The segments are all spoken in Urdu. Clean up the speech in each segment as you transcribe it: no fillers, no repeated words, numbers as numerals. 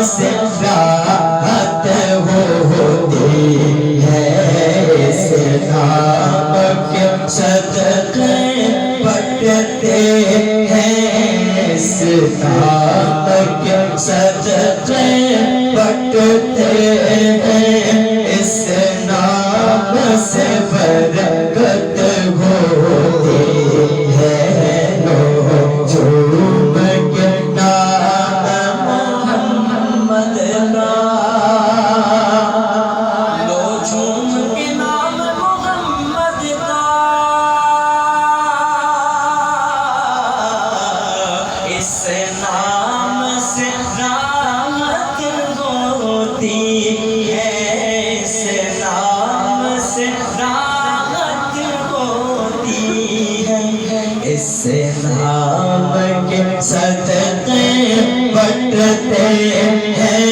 سے راحت ہوتی ہے، اس نام کے صدقے بٹتے ہیں، اس نام کے صدقے بٹتے ہیں، اس نام سے برکت ہوتی ہے، لوگ جھوم کے نام محمد کا، لوگ جھوم کے نام محمد کا، اس نام سے راحت ہوتی ہے، اس نام سے راحت ہوتی ہے، اس نام کے صدقے بٹتے ہیں،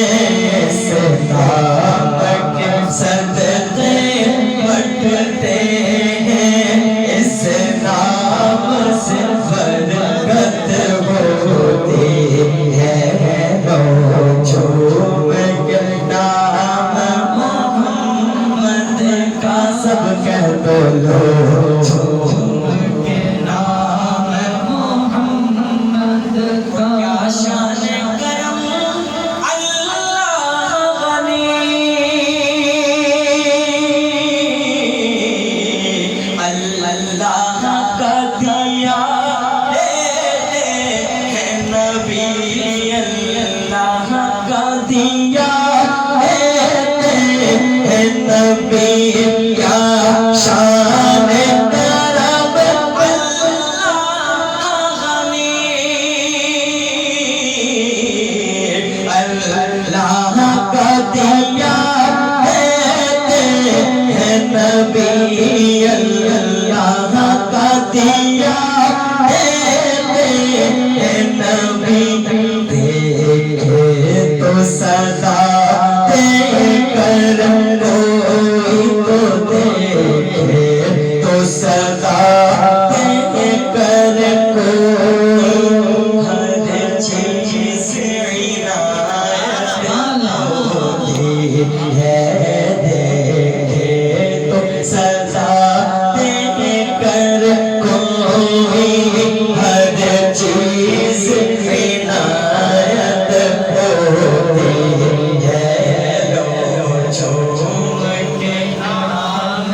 اس نام کے صدقے بٹتے ہیں، اس نام سے برکت ہوتی ہے، لوگ جھوم کے نام محمد کا، سب کہہ دو لوگ جھوم کے نام محمد کا، کیا شان کرم اللہ غنی، اللہ کا دیا دیتے ہیں نبی، اللہ کا دیا دیتے ہیں نبی، کیا شان کرم اللہ غنی، اللہ کا دیا دیتے ہیں نبی، اللہ کا دیا دیتے ہیں نبی، دیکھے تو صدا دے کر کوئی تو دیکھے تو صدا دے کر کوئی، ہر چیز عنایت ہوتی ہے، دیکھے تو صدا دے کر کوئی، ہر چیز عنایت ہوتی ہے، لوگ جھوم کے نام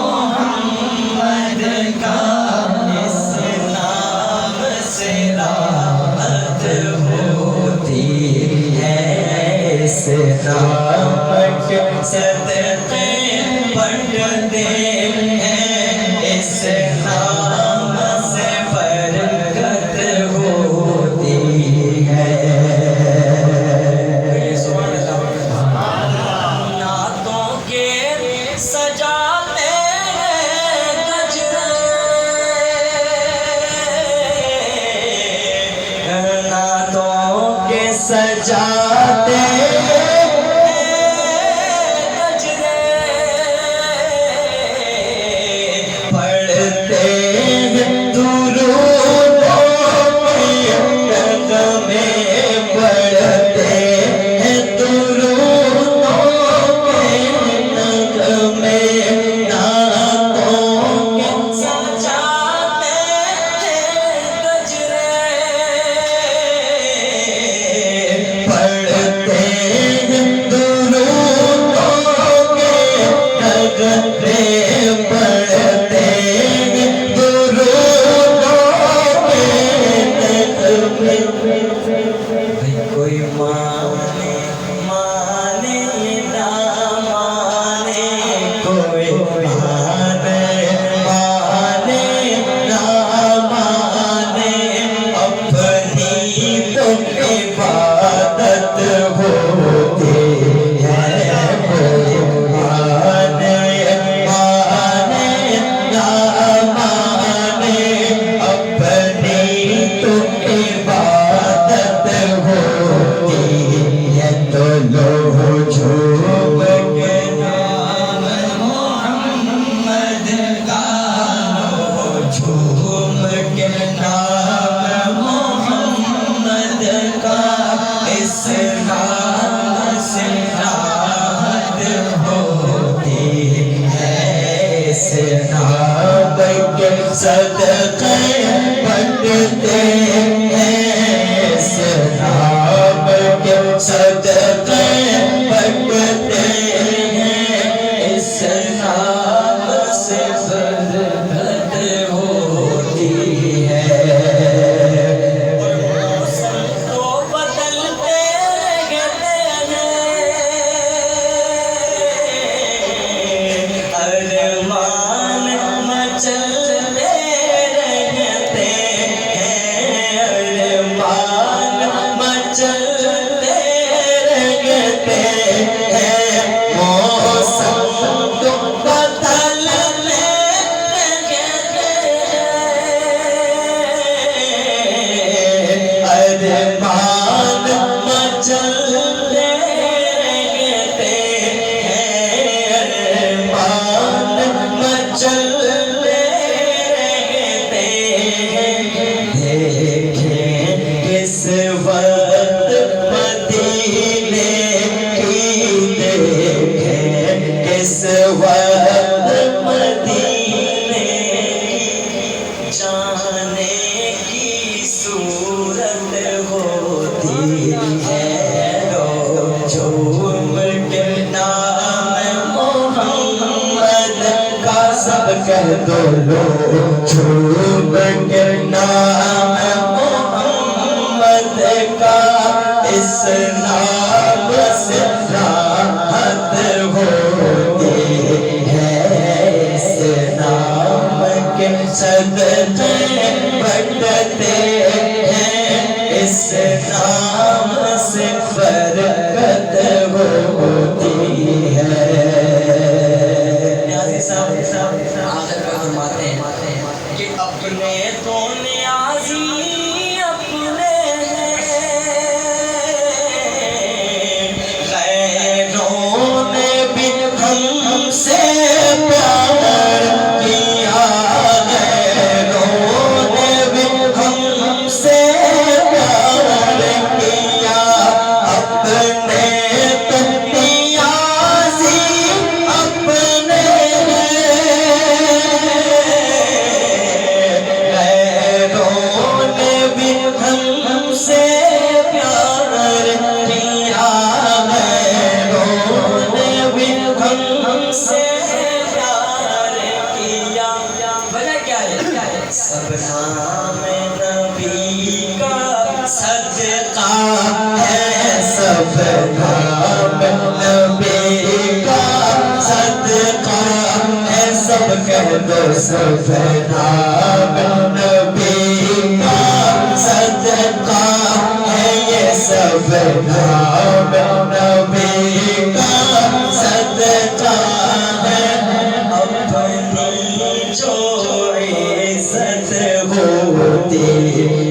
محمد کا، اس نام سے راحت ہوتی ہے، اس نام کے صدقے بٹتے ہیں، اس نام سے برکت ہوتی ہے، نعتوں کے سجاتے ہیں گجرے، نعتوں کے سجاتے گجرے، پڑھتے ہیں درودوں کے نغمے، پڑھتے ہیں درودوں کے نغمے، نعتوں کے سجاتے ہیں گجرے، پڑھتے ہیں درودوں کے نغمے، پڑھتے ہیں درودوں کے نغمے، کوئی مانے مانے نہ مانے، کوئی مانے مانے نہ مانے، اپنی تو عبادت ہوتی ہے، کوئی مانے مانے نہ مانے، اپنی تو عبادت ہوتی ہے، تو لوگ جھوم کے نام محمد کا، لوگ جھوم کے نام محمد کا، اس نام مچلتے رہتے ہیں، ارمان مچلتے رہتے ہیں، دیکھیں کس وقت مدینے کی، دیکھیں کس وقت مدینے کی، جانے کی صورت ہوتی ہے، لوگ جھوم کے نام محمد کا سب کہہ دو، لوگ جھوم کے نام محمد کا، اس نام سے راحت ہوتی ہے، اس نام کے صدقے بٹتے ہیں، اس نام سے برکت ہوتی ہے۔ نیازی صاحب آخر میں فرماتے ہیں کہ اپنے تو نیازی اپنے ہیں، غیروں نے بھی ہم سے پیار کیا، غیروں نے بھی ہم سے پیار کیا، اپنے تو نیازی اپنے ہیں، غیروں نے بھی ہم سے پیار کیا، غیروں نے بھی ہم سے پیار کیا، وجہ کیا ہے؟ سب نام نبی کا صدقہ ہے، سب نام نبی کا صدقہ ہے، سب کہہ دو سب نام نبی کا صدقہ ہے، یہ سب نام نبی کا صدقہ ہے، اپنی جو عزت ہوتی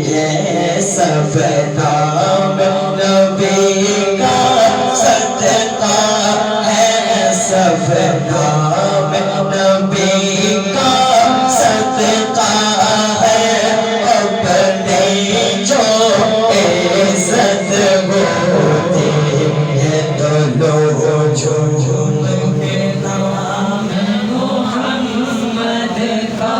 ہے، سب نام نبی کا صدقہ ہے، سب نام نبی کا صدقہ ہے، اپنی جو عزت ہوتی ہے، تو لوگ جھوم کے نام محمد کا،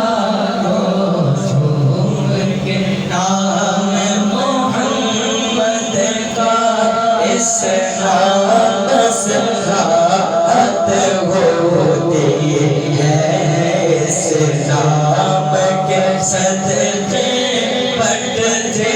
جھوم کے نام محمد کا، اس نام سے راحت ہوتی ہے، اس نام کے صدقے بٹتے